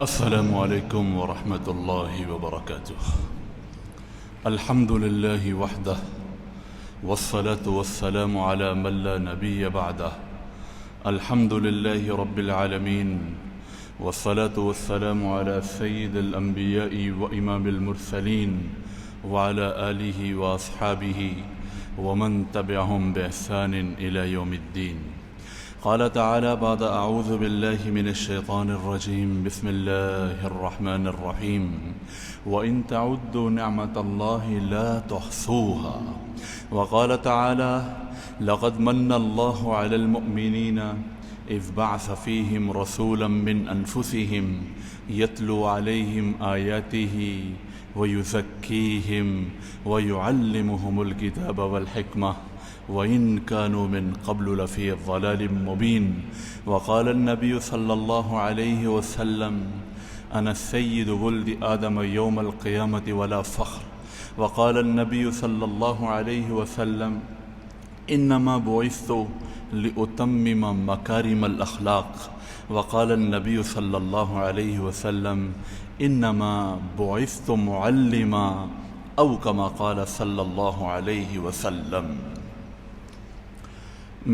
السلام عليكم ورحمة الله وبركاته. الحمد لله وحده والصلاة والسلام على من لا نبي بعده. الحمد لله رب العالمين والصلاة والسلام على سيد الأنبياء وإمام المرسلين وعلى آله وأصحابه ومن تبعهم بإحسان إلى يوم الدين. قال تعالى بعد أعوذ بالله من الشيطان الرجيم بسم الله الرحمن الرحيم وإن تعدوا نعمة الله لا تحصوها. وقال تعالى لقد من الله على المؤمنين إذ بعث فيهم رسولا من أنفسهم يتلو عليهم آياته ويزكيهم ويعلمهم الكتاب والحكمة وإن كانوا من قبل لفي ضلال مبين. وقال النبي صلى الله عليه وسلم أنا السيد ولد آدم يوم القيامة ولا فخر. وقال النبي صلى الله عليه وسلم إنما بعثت لأتمم مكارم الأخلاق. وقال النبي صلى الله عليه وسلم إنما بعثت معلما أو كما قال صلی اللہ علیہ وسلم.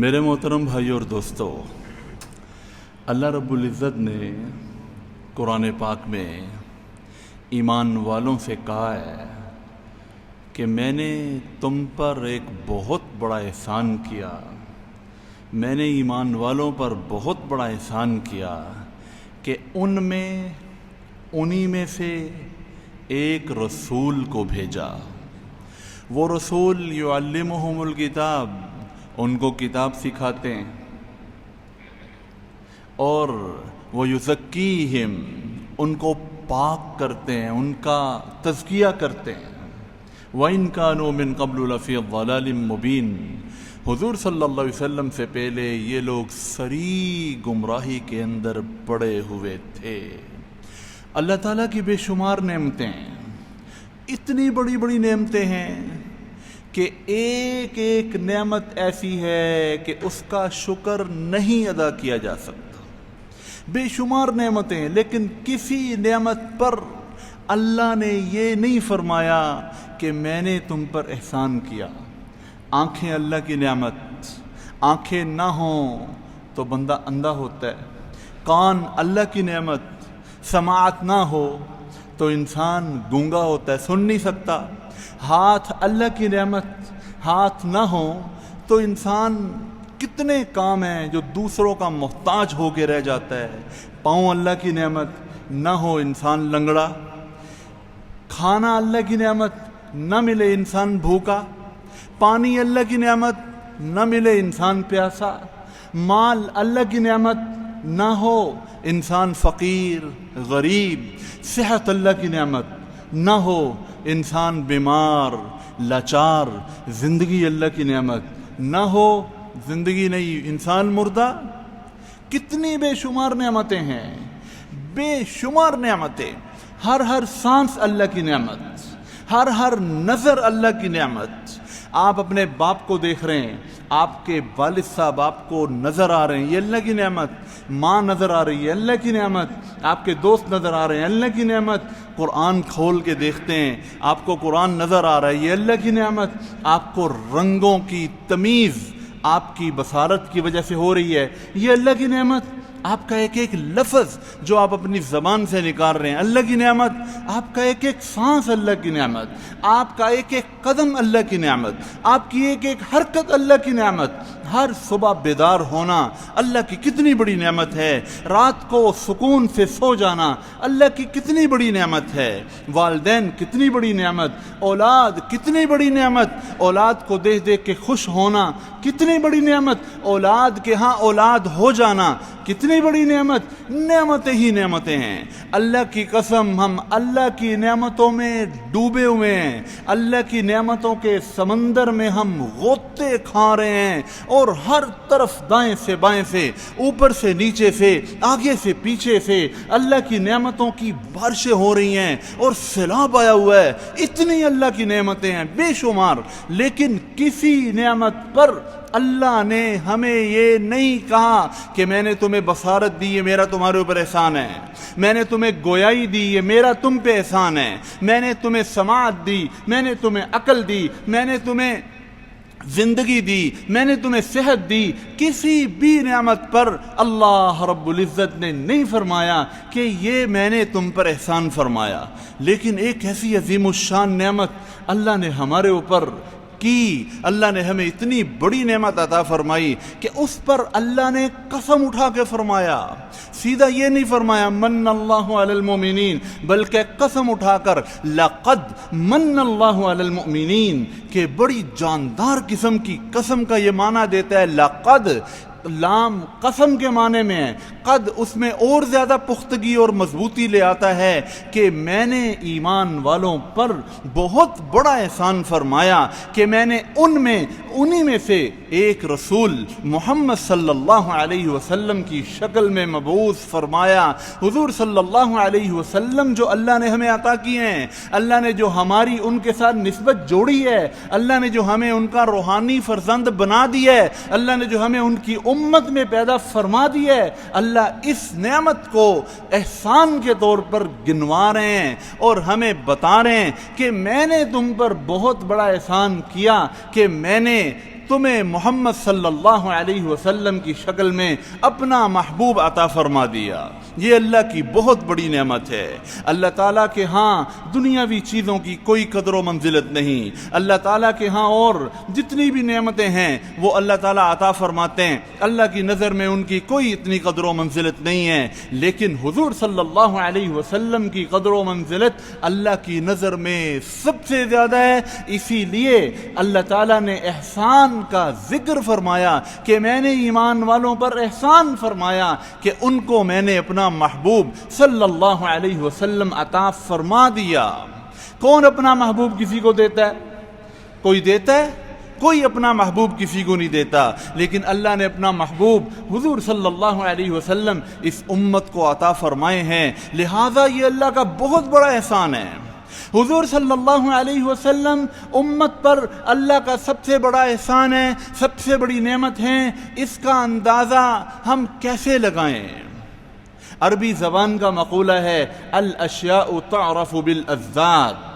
میرے محترم بھائی اور دوستو، اللہ رب العزت نے قرآن پاک میں ایمان والوں سے کہا ہے کہ میں نے تم پر ایک بہت بڑا احسان کیا، میں نے ایمان والوں پر بہت بڑا احسان کیا کہ انہی میں سے ایک رسول کو بھیجا. وہ رسول یعلمہم الکتاب، ان کو کتاب سکھاتے ہیں، اور وہ یزکیہم، ان کو پاک کرتے ہیں، ان کا تزکیہ کرتے ہیں. وَإِن كَانُوا مِن قَبْلُ لَفِي ضَلَالٍ مُبِينٍ. حضور صلی اللہ علیہ وسلم سے پہلے یہ لوگ سری گمراہی کے اندر پڑے ہوئے تھے. اللہ تعالیٰ کی بے شمار نعمتیں، اتنی بڑی بڑی نعمتیں ہیں کہ ایک ایک نعمت ایسی ہے کہ اس کا شکر نہیں ادا کیا جا سکتا. بے شمار نعمتیں، لیکن کسی نعمت پر اللہ نے یہ نہیں فرمایا کہ میں نے تم پر احسان کیا. آنکھیں اللہ کی نعمت، آنکھیں نہ ہوں تو بندہ اندھا ہوتا ہے. کان اللہ کی نعمت، سماعت نہ ہو تو انسان گونگا ہوتا ہے، سن نہیں سکتا. ہاتھ اللہ کی نعمت، ہاتھ نہ ہو تو انسان کتنے کام ہیں جو دوسروں کا محتاج ہو کے رہ جاتا ہے. پاؤں اللہ کی نعمت، نہ ہو انسان لنگڑا. کھانا اللہ کی نعمت، نہ ملے انسان بھوکا. پانی اللہ کی نعمت، نہ ملے انسان پیاسا. مال اللہ کی نعمت، نہ ہو انسان فقیر غریب. صحت اللہ کی نعمت، نہ ہو انسان بیمار لاچار. زندگی اللہ کی نعمت، نہ ہو زندگی نہیں انسان مردہ. کتنی بے شمار نعمتیں ہیں، بے شمار نعمتیں. ہر سانس اللہ کی نعمت، ہر نظر اللہ کی نعمت. آپ اپنے باپ کو دیکھ رہے ہیں، آپ کے والد صاحب آپ کو نظر آ رہے ہیں، یہ اللہ کی نعمت. ماں نظر آ رہی ہے، اللہ کی نعمت. آپ کے دوست نظر آ رہے ہیں، اللہ کی نعمت. قرآن کھول کے دیکھتے ہیں، آپ کو قرآن نظر آ رہا ہے، یہ اللہ کی نعمت. آپ کو رنگوں کی تمیز آپ کی بصارت کی وجہ سے ہو رہی ہے، یہ اللہ کی نعمت. آپ کا ایک ایک لفظ جو آپ اپنی زبان سے نکال رہے ہیں، اللہ کی نعمت. آپ کا ایک ایک سانس اللہ کی نعمت. آپ کا ایک ایک قدم اللہ کی نعمت. آپ کی ایک ایک حرکت اللہ کی نعمت. ہر صبح بیدار ہونا اللہ کی کتنی بڑی نعمت ہے. رات کو سکون سے سو جانا اللہ کی کتنی بڑی نعمت ہے. والدین کتنی بڑی نعمت. اولاد کتنی بڑی نعمت. اولاد کو دیکھ دیکھ کے خوش ہونا کتنی بڑی نعمت. اولاد کے ہاں اولاد ہو جانا کتنی بڑی نعمت. نعمتیں ہی نعمتیں ہیں. اللہ کی قسم ہم اللہ کی نعمتوں میں ڈوبے ہوئے ہیں. اللہ کی نعمتوں کے سمندر میں ہم غوطے کھا رہے ہیں، اور ہر طرف دائیں سے بائیں سے، اوپر سے نیچے سے، آگے سے پیچھے سے اللہ کی نعمتوں کی بارشیں ہو رہی ہیں اور سیلاب آیا ہوا ہے. اتنی اللہ کی نعمتیں ہیں بے شمار، لیکن کسی نعمت پر اللہ نے ہمیں یہ نہیں کہا کہ میں نے تمہیں بصارت دی، یہ میرا تمہارے اوپر احسان ہے، میں نے تمہیں گویائی دی، یہ میرا تم پہ احسان ہے، میں نے تمہیں سماعت دی، میں نے تمہیں عقل دی، میں نے تمہیں زندگی دی، میں نے تمہیں صحت دی۔ کسی بھی نعمت پر اللہ رب العزت نے نہیں فرمایا کہ یہ میں نے تم پر احسان فرمایا، لیکن ایک ایسی عظیم الشان نعمت اللہ نے ہمارے اوپر کی، اللہ نے ہمیں اتنی بڑی نعمت عطا فرمائی کہ اس پر اللہ نے قسم اٹھا کے فرمایا، سیدھا یہ نہیں فرمایا من اللہ علی المؤمنین، بلکہ قسم اٹھا کر لقد من اللہ علی المؤمنین، کہ بڑی جاندار قسم کی قسم کا یہ معنی دیتا ہے۔ لقد لام قسم کے معنی میں ہے، قد اس میں اور زیادہ پختگی اور مضبوطی لے آتا ہے کہ میں نے ایمان والوں پر بہت بڑا احسان فرمایا کہ میں نے انہی میں سے ایک رسول محمد صلی اللہ علیہ وسلم کی شکل میں مبعوث فرمایا۔ حضور صلی اللہ علیہ وسلم جو اللہ نے ہمیں عطا کیے ہیں، اللہ نے جو ہماری ان کے ساتھ نسبت جوڑی ہے، اللہ نے جو ہمیں ان کا روحانی فرزند بنا دیا ہے، اللہ نے جو ہمیں ان کی امت میں پیدا فرما دی ہے، اللہ اس نعمت کو احسان کے طور پر گنوا رہے ہیں اور ہمیں بتا رہے ہیں کہ میں نے تم پر بہت بڑا احسان کیا کہ میں نے تمہیں محمد صلی اللہ علیہ وسلم کی شکل میں اپنا محبوب عطا فرما دیا۔ یہ اللہ کی بہت بڑی نعمت ہے۔ اللہ تعالیٰ کے ہاں دنیاوی چیزوں کی کوئی قدر و منزلت نہیں، اللہ تعالیٰ کے ہاں اور جتنی بھی نعمتیں ہیں وہ اللہ تعالیٰ عطا فرماتے ہیں، اللہ کی نظر میں ان کی کوئی اتنی قدر و منزلت نہیں ہے، لیکن حضور صلی اللہ علیہ وسلم کی قدر و منزلت اللہ کی نظر میں سب سے زیادہ ہے۔ اسی لیے اللہ تعالیٰ نے احسان کا ذکر فرمایا کہ میں نے ایمان والوں پر احسان فرمایا کہ ان کو میں نے اپنا محبوب صلی اللہ علیہ وسلم عطا فرما دیا۔ کون اپنا محبوب کسی کو دیتا ہے؟ کوئی دیتا ہے؟ کوئی اپنا محبوب کسی کو نہیں دیتا، لیکن اللہ نے اپنا محبوب حضور صلی اللہ علیہ وسلم اس امت کو عطا فرمائے ہیں، لہذا یہ اللہ کا بہت بڑا احسان ہے۔ حضور صلی اللہ علیہ وسلم امت پر اللہ کا سب سے بڑا احسان ہے، سب سے بڑی نعمت ہے۔ اس کا اندازہ ہم کیسے لگائیں؟ عربی زبان کا مقولہ ہے الاشیاء تعرف بالاذات،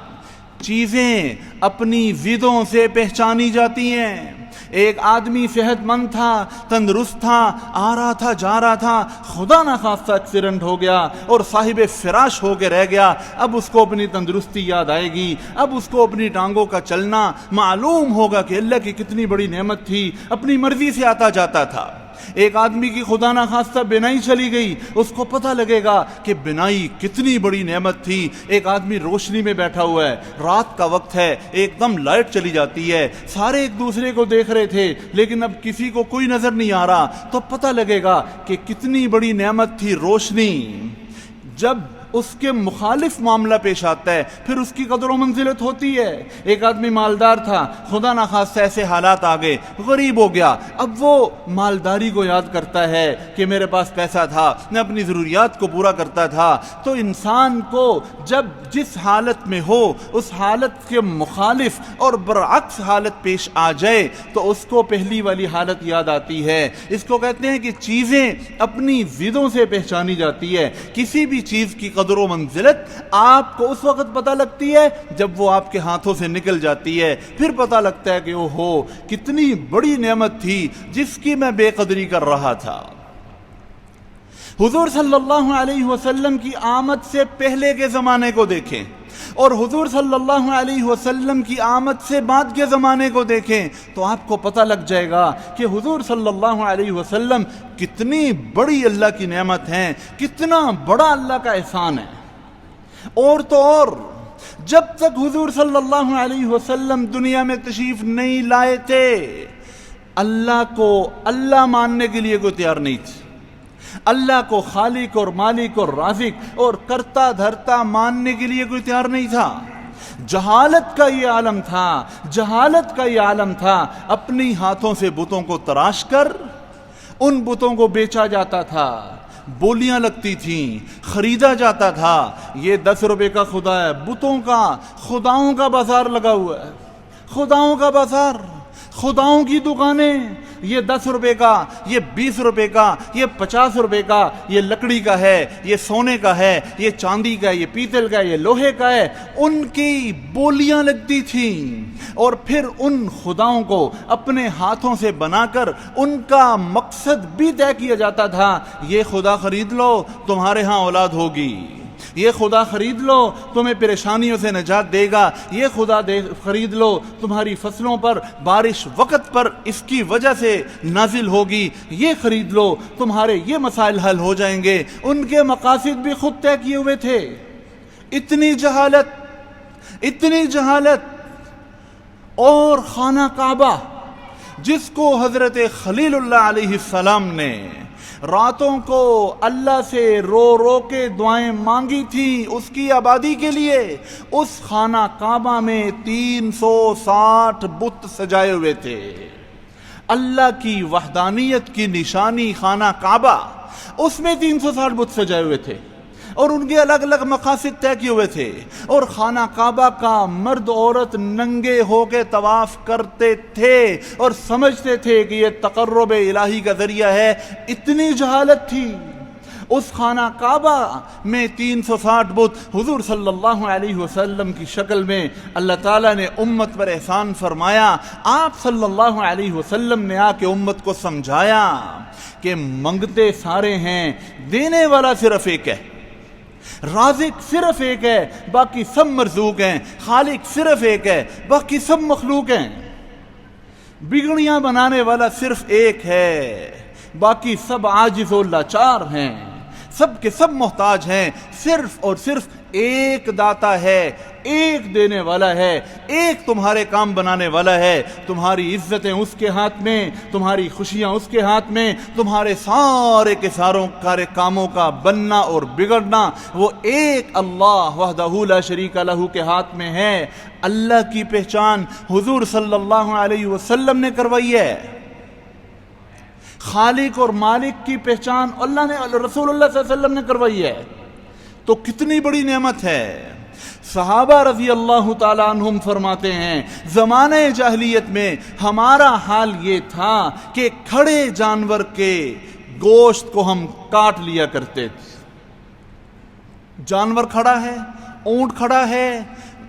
چیزیں اپنی ضدوں سے پہچانی جاتی ہیں۔ ایک آدمی صحت مند تھا، تندرست تھا، آ رہا تھا جا رہا تھا، خدا نخواستہ ایکسیڈنٹ ہو گیا اور صاحب فراش ہو کے رہ گیا۔ اب اس کو اپنی تندرستی یاد آئے گی، اب اس کو اپنی ٹانگوں کا چلنا معلوم ہوگا کہ اللہ کی کتنی بڑی نعمت تھی، اپنی مرضی سے آتا جاتا تھا۔ ایک آدمی کی خدا نخواستہ بینائی چلی گئی، اس کو پتہ لگے گا کہ بینائی کتنی بڑی نعمت تھی۔ ایک آدمی روشنی میں بیٹھا ہوا ہے، رات کا وقت ہے، ایک دم لائٹ چلی جاتی ہے، سارے ایک دوسرے کو دیکھ رہے تھے لیکن اب کسی کو کوئی نظر نہیں آ رہا، تو پتہ لگے گا کہ کتنی بڑی نعمت تھی روشنی۔ جب اس کے مخالف معاملہ پیش آتا ہے پھر اس کی قدر و منزلت ہوتی ہے۔ ایک آدمی مالدار تھا، خدا نخواستہ ایسے حالات آ گئے، غریب ہو گیا، اب وہ مالداری کو یاد کرتا ہے کہ میرے پاس پیسہ تھا، میں اپنی ضروریات کو پورا کرتا تھا۔ تو انسان کو جب جس حالت میں ہو اس حالت کے مخالف اور برعکس حالت پیش آ جائے تو اس کو پہلی والی حالت یاد آتی ہے۔ اس کو کہتے ہیں کہ چیزیں اپنی ضدوں سے پہچانی جاتی ہے۔ کسی بھی چیز کی قدر و منزلت آپ کو اس وقت پتہ لگتی ہے جب وہ آپ کے ہاتھوں سے نکل جاتی ہے، پھر پتہ لگتا ہے کہ اوہو کتنی بڑی نعمت تھی جس کی میں بے قدری کر رہا تھا۔ حضور صلی اللہ علیہ وسلم کی آمد سے پہلے کے زمانے کو دیکھیں اور حضور صلی اللہ علیہ وسلم کی آمد سے بعد کے زمانے کو دیکھیں تو آپ کو پتہ لگ جائے گا کہ حضور صلی اللہ علیہ وسلم کتنی بڑی اللہ کی نعمت ہیں، کتنا بڑا اللہ کا احسان ہے۔ اور تو اور جب تک حضور صلی اللہ علیہ وسلم دنیا میں تشریف نہیں لائے تھے، اللہ کو اللہ ماننے کے لیے کوئی تیار نہیں تھی۔ اللہ کو خالق اور مالک اور رازق اور کرتا دھرتا ماننے کے لیے کوئی تیار نہیں تھا۔ جہالت کا یہ عالم تھا، جہالت کا یہ عالم تھا۔ اپنی ہاتھوں سے بتوں کو تراش کر ان بتوں کو بیچا جاتا تھا، بولیاں لگتی تھیں، خریدا جاتا تھا۔ یہ 10 روپے کا خدا ہے، بتوں کا، خداؤں کا بازار لگا ہوا ہے، خداؤں کا بازار۔ خداؤں کی دکانیں، یہ 10 روپے کا، یہ 20 روپے کا، یہ 50 روپے کا، یہ لکڑی کا ہے، یہ سونے کا ہے، یہ چاندی کا ہے، یہ پیتل کا ہے، یہ لوہے کا ہے، ان کی بولیاں لگتی تھیں، اور پھر ان خداؤں کو اپنے ہاتھوں سے بنا کر ان کا مقصد بھی طے کیا جاتا تھا، یہ خدا خرید لو تمہارے ہاں اولاد ہوگی، یہ خدا خرید لو تمہیں پریشانیوں سے نجات دے گا، یہ خدا خرید لو تمہاری فصلوں پر بارش وقت پر اس کی وجہ سے نازل ہوگی، یہ خرید لو تمہارے یہ مسائل حل ہو جائیں گے۔ ان کے مقاصد بھی خود طے کیے ہوئے تھے۔ اتنی جہالت اور خانہ کعبہ جس کو حضرت خلیل اللہ علیہ السلام نے راتوں کو اللہ سے رو رو کے دعائیں مانگی تھی اس کی آبادی کے لیے، اس خانہ کعبہ میں 360 بت سجائے ہوئے تھے۔ اللہ کی وحدانیت کی نشانی خانہ کعبہ، اس میں 360 بت سجائے ہوئے تھے، اور ان کے الگ الگ مقاصد طے کیے ہوئے تھے، اور خانہ کعبہ کا مرد عورت ننگے ہو کے طواف کرتے تھے اور سمجھتے تھے کہ یہ تقرب الہی کا ذریعہ ہے۔ اتنی جہالت تھی۔ اس خانہ کعبہ میں 360 بت حضور صلی اللہ علیہ وسلم کی شکل میں اللہ تعالیٰ نے امت پر احسان فرمایا۔ آپ صلی اللہ علیہ وسلم نے آ کے امت کو سمجھایا کہ منگتے سارے ہیں، دینے والا صرف ایک ہے، رازق صرف ایک ہے، باقی سب مرزوق ہیں، خالق صرف ایک ہے، باقی سب مخلوق ہیں، بگڑیاں بنانے والا صرف ایک ہے، باقی سب عاجز و لاچار ہیں، سب کے سب محتاج ہیں، صرف اور صرف ایک داتا ہے، ایک دینے والا ہے، ایک تمہارے کام بنانے والا ہے۔ تمہاری عزتیں اس کے ہاتھ میں، تمہاری خوشیاں اس کے ہاتھ میں، تمہارے سارے کے سارے کاموں کا بننا اور بگڑنا وہ ایک اللہ وحدہ لا شریک لہ کے ہاتھ میں ہے۔ اللہ کی پہچان حضور صلی اللہ علیہ وسلم نے کروائی ہے۔ خالق اور مالک کی پہچان اللہ نے، رسول اللہ صلی اللہ علیہ وسلم نے کروائی ہے، تو کتنی بڑی نعمت ہے۔ صحابہ رضی اللہ تعالیٰ عنہم فرماتے ہیں زمانہ جاہلیت میں ہمارا حال یہ تھا کہ کھڑے جانور کے گوشت کو ہم کاٹ لیا کرتے تھے۔ جانور کھڑا ہے، اونٹ کھڑا ہے،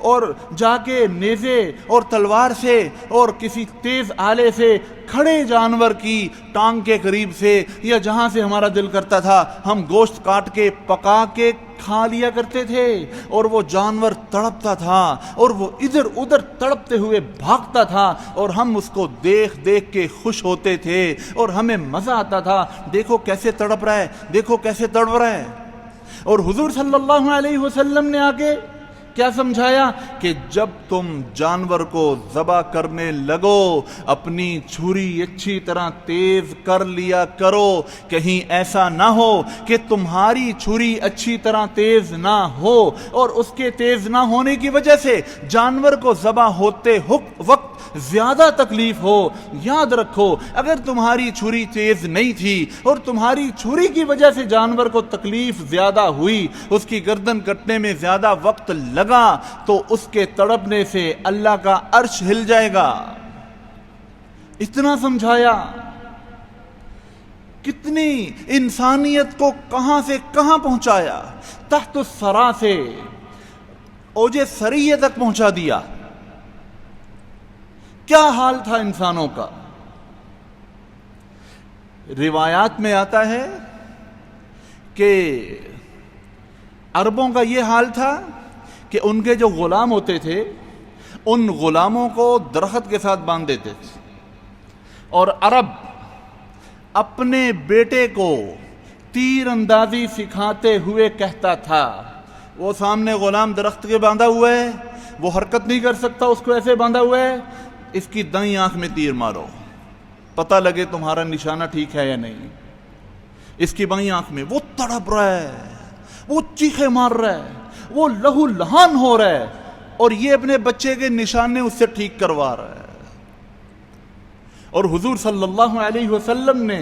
اور جا کے نیزے اور تلوار سے اور کسی تیز آلے سے کھڑے جانور کی ٹانگ کے قریب سے یا جہاں سے ہمارا دل کرتا تھا ہم گوشت کاٹ کے پکا کے کھا لیا کرتے تھے، اور وہ جانور تڑپتا تھا اور وہ ادھر ادھر تڑپتے ہوئے بھاگتا تھا، اور ہم اس کو دیکھ دیکھ کے خوش ہوتے تھے اور ہمیں مزہ آتا تھا، دیکھو کیسے تڑپ رہا ہے، دیکھو کیسے تڑپ رہا ہے۔ اور حضور صلی اللہ علیہ وسلم نے آگے کیا سمجھایا کہ جب تم جانور کو ذبح کرنے لگو اپنی چھری اچھی طرح تیز کر لیا کرو، کہیں ایسا نہ ہو کہ تمہاری چھری اچھی طرح تیز نہ ہو اور اس کے تیز نہ ہونے کی وجہ سے جانور کو ذبح ہوتے وقت زیادہ تکلیف ہو۔ یاد رکھو اگر تمہاری چھری تیز نہیں تھی اور تمہاری چھری کی وجہ سے جانور کو تکلیف زیادہ ہوئی، اس کی گردن کٹنے میں زیادہ وقت لگا، تو اس کے تڑپنے سے اللہ کا عرش ہل جائے گا۔ اتنا سمجھایا، کتنی انسانیت کو کہاں سے کہاں پہنچایا، تحت الثری سے اوج ثریہ تک پہنچا دیا۔ کیا حال تھا انسانوں کا۔ روایات میں آتا ہے کہ عربوں کا یہ حال تھا کہ ان کے جو غلام ہوتے تھے ان غلاموں کو درخت کے ساتھ باندھ دیتے تھے، اور عرب اپنے بیٹے کو تیر اندازی سکھاتے ہوئے کہتا تھا، وہ سامنے غلام درخت کے باندھا ہوا ہے، وہ حرکت نہیں کر سکتا، اس کو ایسے باندھا ہوا ہے، اس کی دائیں آنکھ میں تیر مارو، پتہ لگے تمہارا نشانہ ٹھیک ہے یا نہیں۔ اس کی بائیں آنکھ میں وہ تڑپ رہا ہے، وہ چیخے مار رہا ہے، وہ لہو لہان ہو رہا ہے، اور یہ اپنے بچے کے نشانے اس سے ٹھیک کروا رہا ہے۔ اور حضور صلی اللہ علیہ وسلم نے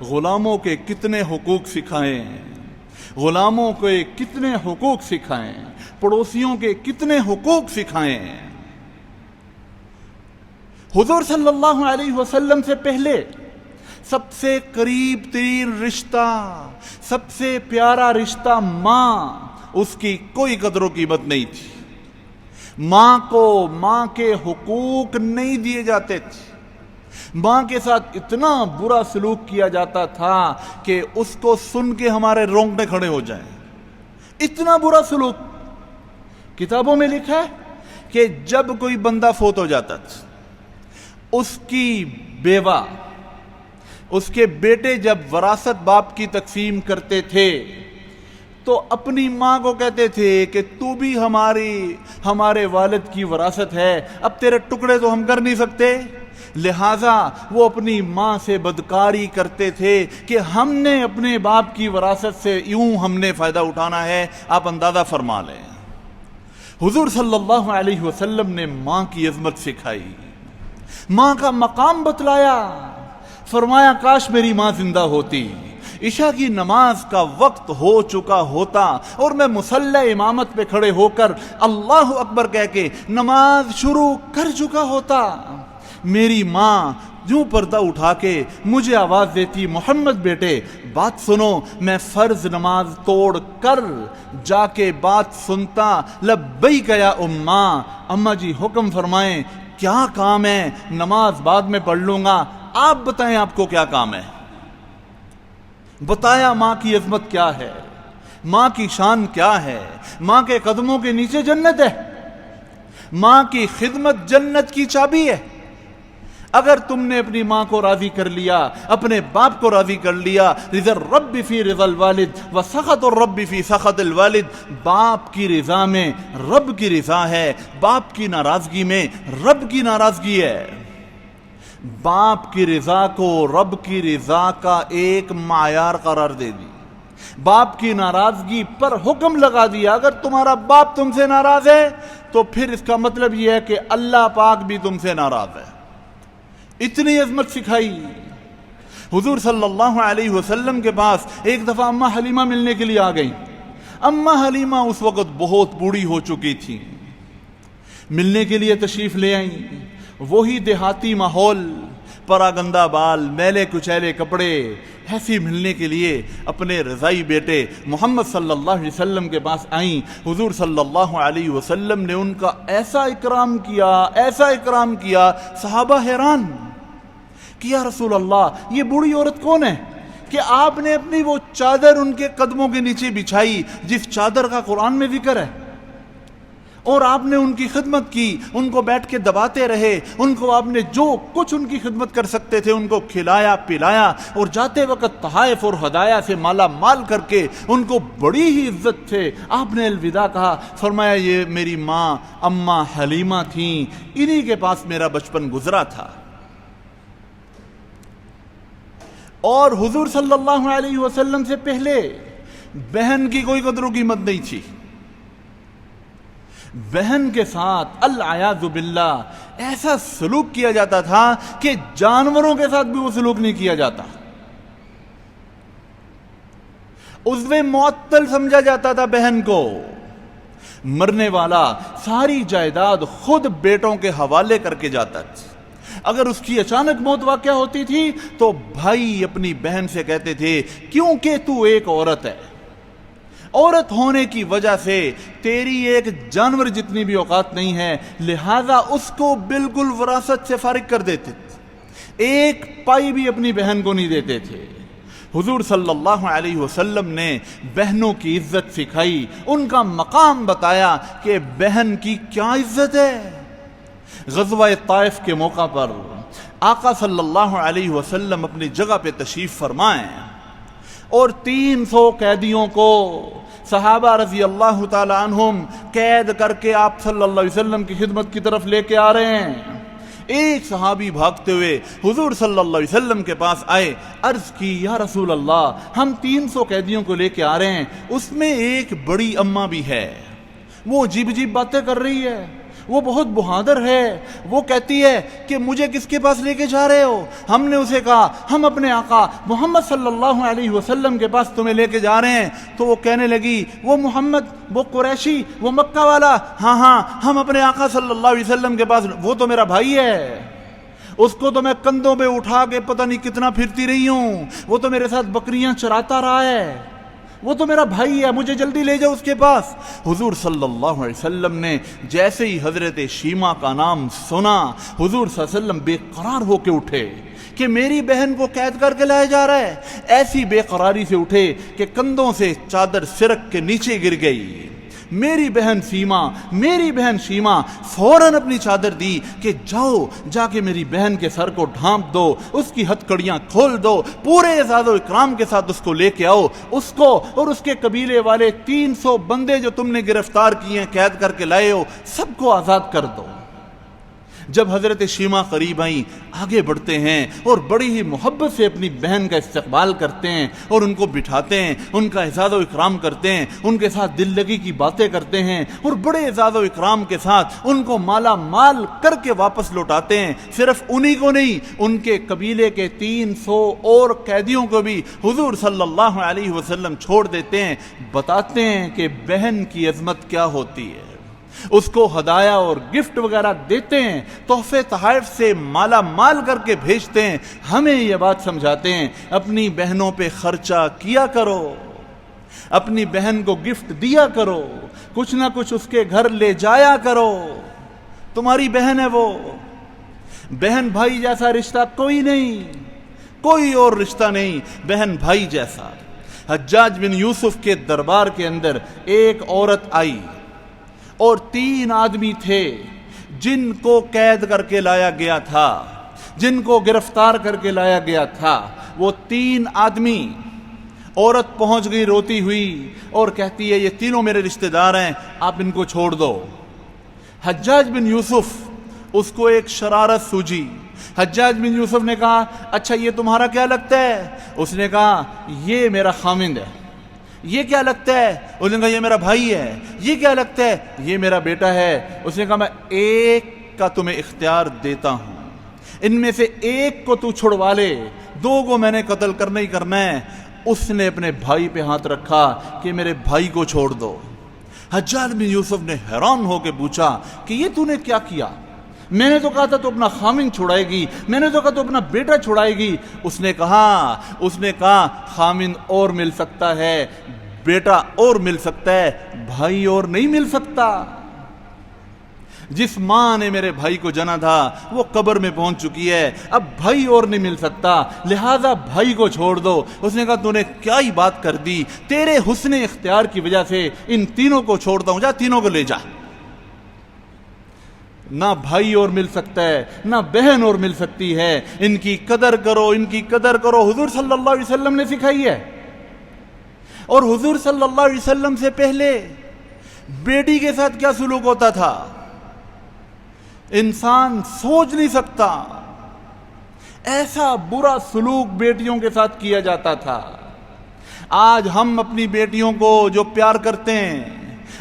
غلاموں کے کتنے حقوق سکھائے ہیں، غلاموں کے کتنے حقوق سکھائے ہیں، پڑوسیوں کے کتنے حقوق سکھائے ہیں۔ حضور صلی اللہ علیہ وسلم سے پہلے سب سے قریب ترین رشتہ، سب سے پیارا رشتہ ماں، اس کی کوئی قدر و قیمت نہیں تھی۔ ماں کو ماں کے حقوق نہیں دیے جاتے تھے، ماں کے ساتھ اتنا برا سلوک کیا جاتا تھا کہ اس کو سن کے ہمارے رونگٹے کھڑے ہو جائیں، اتنا برا سلوک۔ کتابوں میں لکھا ہے کہ جب کوئی بندہ فوت ہو جاتا تھا، اس کی بیوہ، اس کے بیٹے جب وراثت باپ کی تقسیم کرتے تھے تو اپنی ماں کو کہتے تھے کہ تو بھی ہمارے والد کی وراثت ہے، اب تیرے ٹکڑے تو ہم کر نہیں سکتے، لہٰذا وہ اپنی ماں سے بدکاری کرتے تھے کہ ہم نے اپنے باپ کی وراثت سے یوں ہم نے فائدہ اٹھانا ہے۔ آپ اندازہ فرما لیں، حضور صلی اللہ علیہ وسلم نے ماں کی عظمت سکھائی، ماں کا مقام بتلایا، فرمایا کاش میری ماں زندہ ہوتی، عشاء کی نماز کا وقت ہو چکا ہوتا اور میں مصلی امامت پہ کھڑے ہو کر اللہ اکبر کہہ کے نماز شروع کر چکا ہوتا، میری ماں جو پردہ اٹھا کے مجھے آواز دیتی، محمد بیٹے بات سنو، میں فرض نماز توڑ کر جا کے بات سنتا، لبیک یا اماں جی حکم فرمائیں، کیا کام ہے؟ نماز بعد میں پڑھ لوں گا، آپ بتائیں آپ کو کیا کام ہے؟ بتایا ماں کی عظمت کیا ہے، ماں کی شان کیا ہے، ماں کے قدموں کے نیچے جنت ہے، ماں کی خدمت جنت کی چابی ہے۔ اگر تم نے اپنی ماں کو راضی کر لیا، اپنے باپ کو راضی کر لیا، رضا الرب فی رضا الوالد و سخط الرب فی سخط الوالد، باپ کی رضا میں رب کی رضا ہے، باپ کی ناراضگی میں رب کی ناراضگی ہے۔ باپ کی رضا کو رب کی رضا کا ایک معیار قرار دے دی، باپ کی ناراضگی پر حکم لگا دیا، اگر تمہارا باپ تم سے ناراض ہے تو پھر اس کا مطلب یہ ہے کہ اللہ پاک بھی تم سے ناراض ہے۔ اتنی عظمت سکھائی۔ حضور صلی اللہ علیہ وسلم کے پاس ایک دفعہ اماں حلیمہ ملنے کے لیے آ گئیں۔ اماں حلیمہ اس وقت بہت بوڑھی ہو چکی تھی، ملنے کے لیے تشریف لے آئیں۔ وہی دیہاتی ماحول، پراگندہ بال، میلے کچیلے کپڑے، ایسی ملنے کے لیے اپنے رضائی بیٹے محمد صلی اللہ علیہ وسلم کے پاس آئیں۔ حضور صلی اللہ علیہ وسلم نے ان کا ایسا اکرام کیا، صحابہ حیران کہ یا رسول اللہ یہ بوڑھی عورت کون ہے کہ آپ نے اپنی وہ چادر ان کے قدموں کے نیچے بچھائی جس چادر کا قرآن میں ذکر ہے، اور آپ نے ان کی خدمت کی، ان کو بیٹھ کے دباتے رہے، ان کو آپ نے جو کچھ ان کی خدمت کر سکتے تھے ان کو کھلایا پلایا، اور جاتے وقت تحائف اور ہدایا سے مالا مال کر کے ان کو بڑی ہی عزت سے آپ نے الوداع کہا۔ فرمایا یہ میری ماں اماں حلیمہ تھیں، انہی کے پاس میرا بچپن گزرا تھا۔ اور حضور صلی اللہ علیہ وسلم سے پہلے بہن کی کوئی قدر و قیمت نہیں تھی، بہن کے ساتھ العیاذ باللہ ایسا سلوک کیا جاتا تھا کہ جانوروں کے ساتھ بھی وہ سلوک نہیں کیا جاتا، عضو معطل سمجھا جاتا تھا بہن کو۔ مرنے والا ساری جائیداد خود بیٹوں کے حوالے کر کے جاتا تھا، اگر اس کی اچانک موت واقع ہوتی تھی تو بھائی اپنی بہن سے کہتے تھے کیونکہ تو ایک عورت ہے، عورت ہونے کی وجہ سے تیری ایک جانور جتنی بھی اوقات نہیں ہے، لہذا اس کو بالکل وراثت سے فارغ کر دیتے تھے، ایک پائی بھی اپنی بہن کو نہیں دیتے تھے۔ حضور صلی اللہ علیہ وسلم نے بہنوں کی عزت سکھائی، ان کا مقام بتایا کہ بہن کی کیا عزت ہے۔ غزوہ طائف کے موقع پر آقا صلی اللہ علیہ وسلم اپنی جگہ پہ تشریف فرمائیں اور 300 قیدیوں کو صحابہ رضی اللہ تعالی عنہم قید کر کے آپ صلی اللہ علیہ وسلم کی خدمت کی طرف لے کے آ رہے ہیں۔ ایک صحابی بھاگتے ہوئے حضور صلی اللہ علیہ وسلم کے پاس آئے، عرض کی یا رسول اللہ ہم 300 قیدیوں کو لے کے آ رہے ہیں، اس میں ایک بڑی اماں بھی ہے، وہ عجیب عجیب باتیں کر رہی ہے، وہ بہت بہادر ہے، وہ کہتی ہے کہ مجھے کس کے پاس لے کے جا رہے ہو؟ ہم نے اسے کہا ہم اپنے آقا محمد صلی اللہ علیہ وسلم کے پاس تمہیں لے کے جا رہے ہیں۔ تو وہ کہنے لگی وہ محمد، وہ قریشی، وہ مکہ والا، ہاں ہم اپنے آقا صلی اللہ علیہ وسلم کے پاس، وہ تو میرا بھائی ہے۔ اس کو تو میں کندھوں پہ اٹھا کے پتہ نہیں کتنا پھرتی رہی ہوں، وہ تو میرے ساتھ بکریاں چراتا رہا ہے، وہ تو میرا بھائی ہے، مجھے جلدی لے جاؤ اس کے پاس۔ حضور صلی اللہ علیہ وسلم نے جیسے ہی حضرت شیمہ کا نام سنا، حضور صلی اللہ علیہ وسلم بے قرار ہو کے اٹھے کہ میری بہن کو قید کر کے لایا جا رہا ہے۔ ایسی بے قراری سے اٹھے کہ کندھوں سے چادر سرک کے نیچے گر گئی۔ میری بہن شیمہ فوراً اپنی چادر دی کہ جاؤ جا کے میری بہن کے سر کو ڈھانپ دو، اس کی ہتھکڑیاں کھول دو، پورے اعزاز و اکرام کے ساتھ اس کو لے کے آؤ، اس کو اور اس کے قبیلے والے 300 بندے جو تم نے گرفتار کیے ہیں، قید کر کے لائے ہو، سب کو آزاد کر دو۔ جب حضرت شیمہ قریب آئیں، آگے بڑھتے ہیں اور بڑی ہی محبت سے اپنی بہن کا استقبال کرتے ہیں اور ان کو بٹھاتے ہیں، ان کا اعزاز و اکرام کرتے ہیں، ان کے ساتھ دل لگی کی باتیں کرتے ہیں اور بڑے اعزاز و اکرام کے ساتھ ان کو مالا مال کر کے واپس لوٹاتے ہیں۔ صرف انہی کو نہیں، ان کے قبیلے کے 300 اور قیدیوں کو بھی حضور صلی اللہ علیہ وسلم چھوڑ دیتے ہیں، بتاتے ہیں کہ بہن کی عظمت کیا ہوتی ہے، اس کو ہدایہ اور گفٹ وغیرہ دیتے ہیں، تحفے تحائف سے مالا مال کر کے بھیجتے ہیں، ہمیں یہ بات سمجھاتے ہیں اپنی بہنوں پہ خرچہ کیا کرو، اپنی بہن کو گفٹ دیا کرو، کچھ نہ کچھ اس کے گھر لے جایا کرو، تمہاری بہن ہے وہ، بہن بھائی جیسا رشتہ کوئی نہیں، کوئی اور رشتہ نہیں بہن بھائی جیسا۔ حجاج بن یوسف کے دربار کے اندر ایک عورت آئی اور 3 آدمی تھے جن کو قید کر کے لایا گیا تھا، جن کو گرفتار کر کے لایا گیا تھا۔ وہ 3 آدمی، عورت پہنچ گئی روتی ہوئی اور کہتی ہے یہ تینوں میرے رشتہ دار ہیں، آپ ان کو چھوڑ دو۔ حجاج بن یوسف، اس کو ایک شرارت سوجی۔ حجاج بن یوسف نے کہا اچھا یہ تمہارا کیا لگتا ہے؟ اس نے کہا یہ میرا خامند ہے۔ یہ کیا لگتا ہے؟ اس نے کہا یہ میرا بھائی ہے۔ یہ کیا لگتا ہے؟ یہ میرا بیٹا ہے۔ اس نے کہا میں ایک کا تمہیں اختیار دیتا ہوں، ان میں سے ایک کو تو چھڑوا لے، 2 کو میں نے قتل کرنا ہی کرنا ہے۔ اس نے اپنے بھائی پہ ہاتھ رکھا کہ میرے بھائی کو چھوڑ دو۔ حجاج بن یوسف نے حیران ہو کے پوچھا کہ یہ تو نے کیا کیا؟ میں نے تو کہا تھا تو اپنا خامند چھڑائے گی، میں نے تو کہا تو اپنا بیٹا چھڑائے گی۔ اس نے کہا خامند اور مل سکتا ہے، بیٹا اور مل سکتا ہے، بھائی اور نہیں مل سکتا۔ جس ماں نے میرے بھائی کو جنا تھا وہ قبر میں پہنچ چکی ہے، اب بھائی اور نہیں مل سکتا، لہذا بھائی کو چھوڑ دو۔ اس نے کہا تو نے کیا ہی بات کر دی، تیرے حسن اختیار کی وجہ سے ان تینوں کو چھوڑتا ہوں، جا تینوں کو لے جا۔ نہ بھائی اور مل سکتا ہے، نہ بہن اور مل سکتی ہے، ان کی قدر کرو، ان کی قدر کرو، حضور صلی اللہ علیہ وسلم نے سکھائی ہے۔ اور حضور صلی اللہ علیہ وسلم سے پہلے بیٹی کے ساتھ کیا سلوک ہوتا تھا انسان سوچ نہیں سکتا، ایسا برا سلوک بیٹیوں کے ساتھ کیا جاتا تھا۔ آج ہم اپنی بیٹیوں کو جو پیار کرتے ہیں،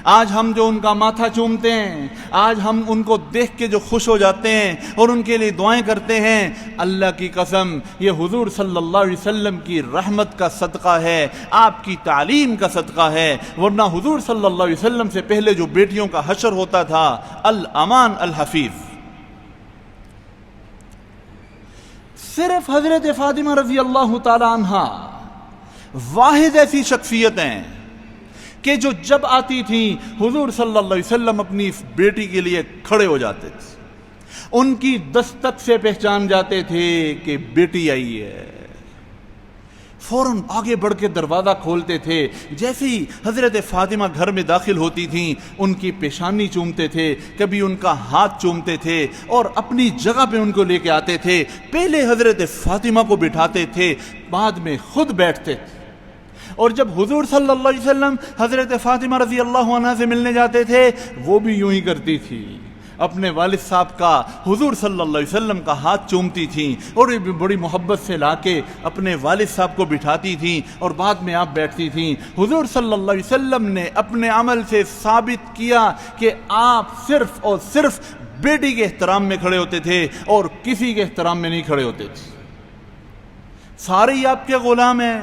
آج ہم جو ان کا ماتھا چومتے ہیں، آج ہم ان کو دیکھ کے جو خوش ہو جاتے ہیں اور ان کے لیے دعائیں کرتے ہیں، اللہ کی قسم یہ حضور صلی اللہ علیہ وسلم کی رحمت کا صدقہ ہے، آپ کی تعلیم کا صدقہ ہے، ورنہ حضور صلی اللہ علیہ وسلم سے پہلے جو بیٹیوں کا حشر ہوتا تھا الامان الحفیظ۔ صرف حضرت فاطمہ رضی اللہ تعالی عنہا واحد ایسی شخصیت ہیں کہ جو جب آتی تھیں حضور صلی اللہ علیہ وسلم اپنی اس بیٹی کے لیے کھڑے ہو جاتے تھے، ان کی دستک سے پہچان جاتے تھے کہ بیٹی آئی ہے، فوراً آگے بڑھ کے دروازہ کھولتے تھے۔ جیسے ہی حضرت فاطمہ گھر میں داخل ہوتی تھیں ان کی پیشانی چومتے تھے، کبھی ان کا ہاتھ چومتے تھے اور اپنی جگہ پہ ان کو لے کے آتے تھے۔ پہلے حضرت فاطمہ کو بٹھاتے تھے، بعد میں خود بیٹھتے تھے۔ اور جب حضور صلی اللہ علیہ وسلم حضرت فاطمہ رضی اللہ عنہ سے ملنے جاتے تھے وہ بھی یوں ہی کرتی تھی، اپنے والد صاحب کا حضور صلی اللہ علیہ وسلم کا ہاتھ چومتی تھیں اور بڑی محبت سے لا کے اپنے والد صاحب کو بٹھاتی تھیں اور بعد میں آپ بیٹھتی تھیں۔ حضور صلی اللہ علیہ وسلم نے اپنے عمل سے ثابت کیا کہ آپ صرف اور صرف بیٹی کے احترام میں کھڑے ہوتے تھے اور کسی کے احترام میں نہیں کھڑے ہوتے تھے۔ سارے ہی آپ کے غلام ہیں،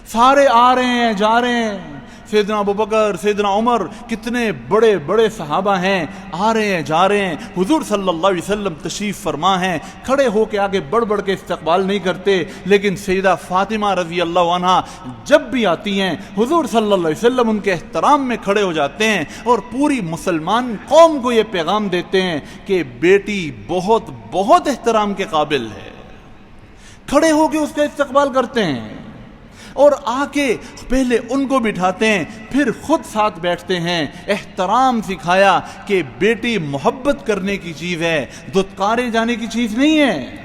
سارے آ رہے ہیں جا رہے ہیں، سیدنا ابو بکر، سیدنا عمر، کتنے بڑے بڑے صحابہ ہیں، آ رہے ہیں جا رہے ہیں، حضور صلی اللہ علیہ وسلم تشریف فرما ہیں، کھڑے ہو کے آگے بڑھ بڑھ کے استقبال نہیں کرتے، لیکن سیدہ فاطمہ رضی اللہ عنہا جب بھی آتی ہیں حضور صلی اللہ علیہ وسلم ان کے احترام میں کھڑے ہو جاتے ہیں اور پوری مسلمان قوم کو یہ پیغام دیتے ہیں کہ بیٹی بہت بہت احترام کے قابل ہے۔ کھڑے ہو کے اس کا استقبال کرتے ہیں اور آ کے پہلے ان کو بٹھاتے ہیں، پھر خود ساتھ بیٹھتے ہیں۔ احترام سکھایا کہ بیٹی محبت کرنے کی چیز ہے، دھتکارے جانے کی چیز نہیں ہے۔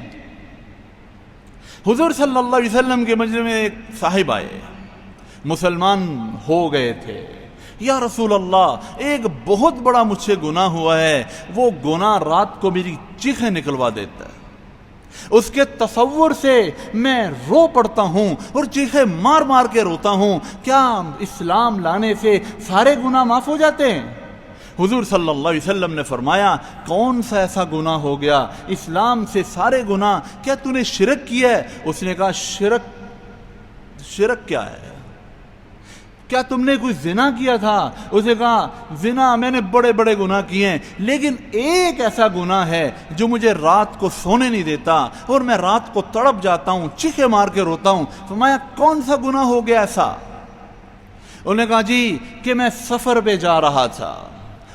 حضور صلی اللہ علیہ وسلم کے مجلس میں ایک صاحب آئے، مسلمان ہو گئے تھے۔ یا رسول اللہ، ایک بہت بڑا مجھ سے گناہ ہوا ہے، وہ گناہ رات کو میری چیخیں نکلوا دیتا ہے، اس کے تصور سے میں رو پڑتا ہوں اور چیخیں مار مار کے روتا ہوں، کیا اسلام لانے سے سارے گناہ معاف ہو جاتے ہیں؟ حضور صلی اللہ علیہ وسلم نے فرمایا، کون سا ایسا گناہ ہو گیا اسلام سے سارے گناہ؟ کیا تو نے شرک کیا ہے؟ اس نے کہا شرک کیا ہے؟ کیا تم نے کوئی زنا کیا تھا؟ اس نے کہا زنا میں نے بڑے بڑے گناہ کیے ہیں، لیکن ایک ایسا گناہ ہے جو مجھے رات کو سونے نہیں دیتا اور میں رات کو تڑپ جاتا ہوں، چیخے مار کے روتا ہوں۔ فرمایا کون سا گناہ ہو گیا ایسا؟ انہوں نے کہا جی کہ میں سفر پہ جا رہا تھا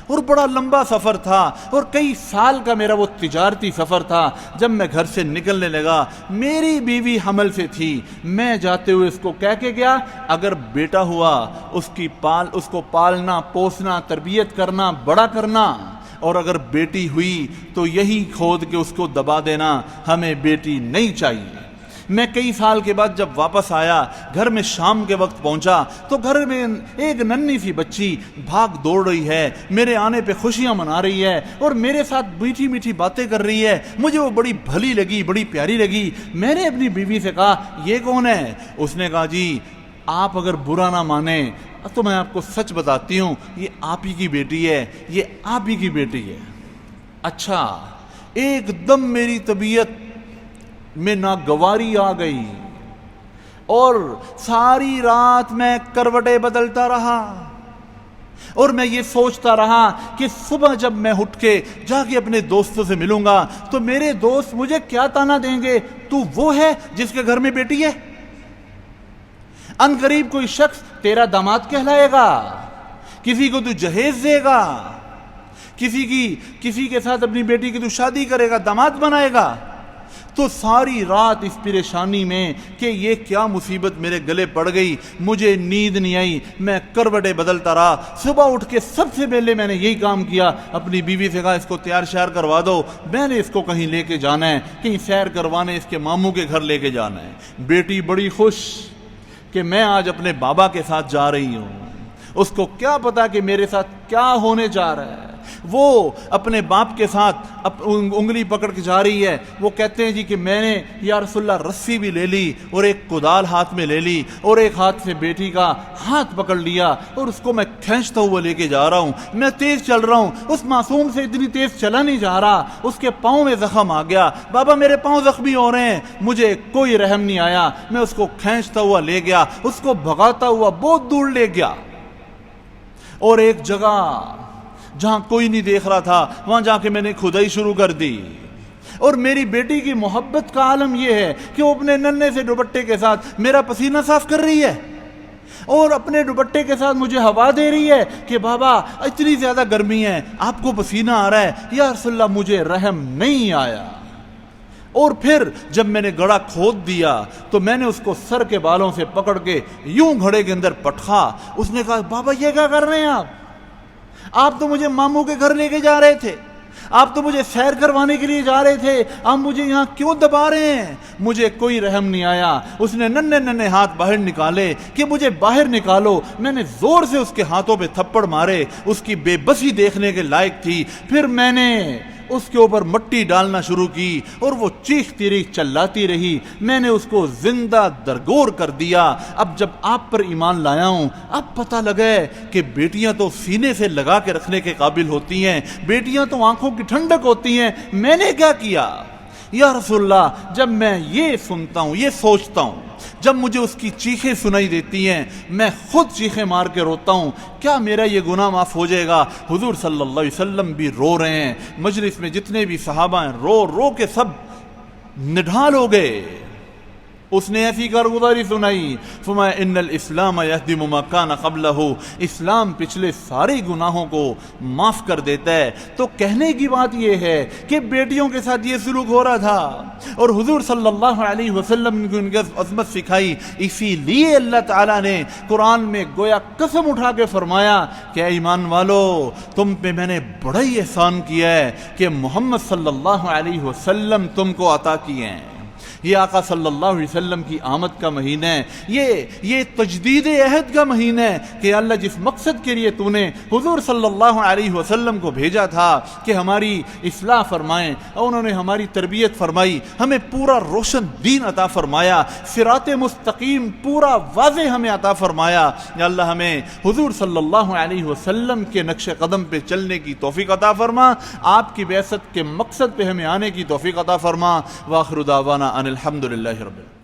اور بڑا لمبا سفر تھا اور کئی سال کا میرا وہ تجارتی سفر تھا۔ جب میں گھر سے نکلنے لگا میری بیوی حمل سے تھی، میں جاتے ہوئے اس کو کہہ کے گیا اگر بیٹا ہوا اس کو پالنا پوسنا تربیت کرنا بڑا کرنا، اور اگر بیٹی ہوئی تو یہی کھود کے اس کو دبا دینا، ہمیں بیٹی نہیں چاہیے۔ میں کئی سال کے بعد جب واپس آیا، گھر میں شام کے وقت پہنچا تو گھر میں ایک ننھی سی بچی بھاگ دوڑ رہی ہے، میرے آنے پہ خوشیاں منا رہی ہے اور میرے ساتھ میٹھی میٹھی باتیں کر رہی ہے۔ مجھے وہ بڑی بھلی لگی، بڑی پیاری لگی۔ میں نے اپنی بیوی سے کہا یہ کون ہے؟ اس نے کہا جی آپ اگر برا نہ مانیں تو میں آپ کو سچ بتاتی ہوں، یہ آپ ہی کی بیٹی ہے، یہ آپ ہی کی بیٹی ہے۔ اچھا، ایک دم میری طبیعت میں ناگواری آ گئی اور ساری رات میں کروٹیں بدلتا رہا اور میں یہ سوچتا رہا کہ صبح جب میں اٹھ کے جا کے اپنے دوستوں سے ملوں گا تو میرے دوست مجھے کیا طعنہ دیں گے، تو وہ ہے جس کے گھر میں بیٹی ہے؟ ان قریب کوئی شخص تیرا داماد کہلائے گا، کسی کو تو جہیز دے گا، کسی کے ساتھ اپنی بیٹی کی تو شادی کرے گا، داماد بنائے گا۔ تو ساری رات اس پریشانی میں کہ یہ کیا مصیبت میرے گلے پڑ گئی، مجھے نیند نہیں آئی، میں کروٹیں بدلتا رہا۔ صبح اٹھ کے سب سے پہلے میں نے یہی کام کیا، اپنی بیوی سے کہا اس کو تیار شیار کروا دو، میں نے اس کو کہیں لے کے جانا ہے، کہیں سیر کروانے اس کے ماموں کے گھر لے کے جانا ہے۔ بیٹی بڑی خوش کہ میں آج اپنے بابا کے ساتھ جا رہی ہوں، اس کو کیا پتا کہ میرے ساتھ کیا ہونے جا رہا ہے۔ وہ اپنے باپ کے ساتھ انگلی پکڑ کے جا رہی ہے، وہ کہتے ہیں جی کہ میں نے یا رسول اللہ رسی بھی لے لی اور ایک کدال ہاتھ میں لے لی اور ایک ہاتھ سے بیٹی کا ہاتھ پکڑ لیا اور اس کو میں کھینچتا ہوا لے کے جا رہا ہوں، میں تیز چل رہا ہوں، اس معصوم سے اتنی تیز چلا نہیں جا رہا، اس کے پاؤں میں زخم آ گیا، بابا میرے پاؤں زخمی ہو رہے ہیں، مجھے کوئی رحم نہیں آیا، میں اس کو کھینچتا ہوا لے گیا، اس کو بھگاتا ہوا بہت دور لے گیا اور ایک جگہ جہاں کوئی نہیں دیکھ رہا تھا وہاں جا کے میں نے کھدائی شروع کر دی۔ اور میری بیٹی کی محبت کا عالم یہ ہے کہ وہ اپنے ننھے سے دوپٹے کے ساتھ میرا پسینہ صاف کر رہی ہے اور اپنے دوپٹے کے ساتھ مجھے ہوا دے رہی ہے کہ بابا اتنی زیادہ گرمی ہے، آپ کو پسینہ آ رہا ہے۔ یا رسول اللہ مجھے رحم نہیں آیا۔ اور پھر جب میں نے گڑھا کھود دیا تو میں نے اس کو سر کے بالوں سے پکڑ کے یوں گھڑے کے اندر پٹخا۔ اس نے کہا بابا یہ کیا کر رہے ہیں آپ تو مجھے ماموں کے گھر لے کے جا رہے تھے، آپ تو مجھے سیر کروانے کے لیے جا رہے تھے، آپ مجھے یہاں کیوں دبا رہے ہیں؟ مجھے کوئی رحم نہیں آیا۔ اس نے ننھے ننھے ہاتھ باہر نکالے کہ مجھے باہر نکالو، میں نے زور سے اس کے ہاتھوں پہ تھپڑ مارے، اس کی بے بسی دیکھنے کے لائق تھی۔ پھر میں نے اس کے اوپر مٹی ڈالنا شروع کی اور وہ چیختی رہی، چلاتی رہی، میں نے اس کو زندہ درگور کر دیا۔ اب جب آپ پر ایمان لایا ہوں اب پتہ لگا ہے کہ بیٹیاں تو سینے سے لگا کے رکھنے کے قابل ہوتی ہیں، بیٹیاں تو آنکھوں کی ٹھنڈک ہوتی ہیں۔ میں نے کیا کیا یا رسول اللہ؟ جب میں یہ سنتا ہوں، یہ سوچتا ہوں جب مجھے اس کی چیخیں سنائی دیتی ہیں میں خود چیخیں مار کے روتا ہوں، کیا میرا یہ گناہ معاف ہو جائے گا؟ حضور صلی اللہ علیہ وسلم بھی رو رہے ہیں، مجلس میں جتنے بھی صحابہ ہیں رو رو کے سب نڈھال ہو گئے۔ اس نے ایسی کارگزاری سنائی، فرمایا ان الاسلام یہدم ما کان قبلہ، اسلام پچھلے سارے گناہوں کو معاف کر دیتا ہے۔ تو کہنے کی بات یہ ہے کہ بیٹیوں کے ساتھ یہ سلوک ہو رہا تھا اور حضور صلی اللہ علیہ وسلم نے ان کی عظمت سکھائی، اسی لیے اللہ تعالیٰ نے قرآن میں گویا قسم اٹھا کے فرمایا کہ اے ایمان والو، تم پہ میں نے بڑا ہی احسان کیا ہے کہ محمد صلی اللہ علیہ وسلم تم کو عطا کیے ہیں۔ یہ آقا صلی اللہ علیہ وسلم کی آمد کا مہینہ ہے، یہ تجدید عہد کا مہینہ ہے کہ اللہ جس مقصد کے لیے تو نے حضور صلی اللہ علیہ وسلم کو بھیجا تھا کہ ہماری اصلاح فرمائیں، اور انہوں نے ہماری تربیت فرمائی، ہمیں پورا روشن دین عطا فرمایا، صراط مستقیم پورا واضح ہمیں عطا فرمایا۔ یا اللہ ہمیں حضور صلی اللہ علیہ وسلم کے نقش قدم پہ چلنے کی توفیق عطا فرما، آپ کی بعثت کے مقصد پہ ہمیں آنے کی توفیق عطا فرما۔ وآخر دعوانا ان الحمد للہ رب العالمین۔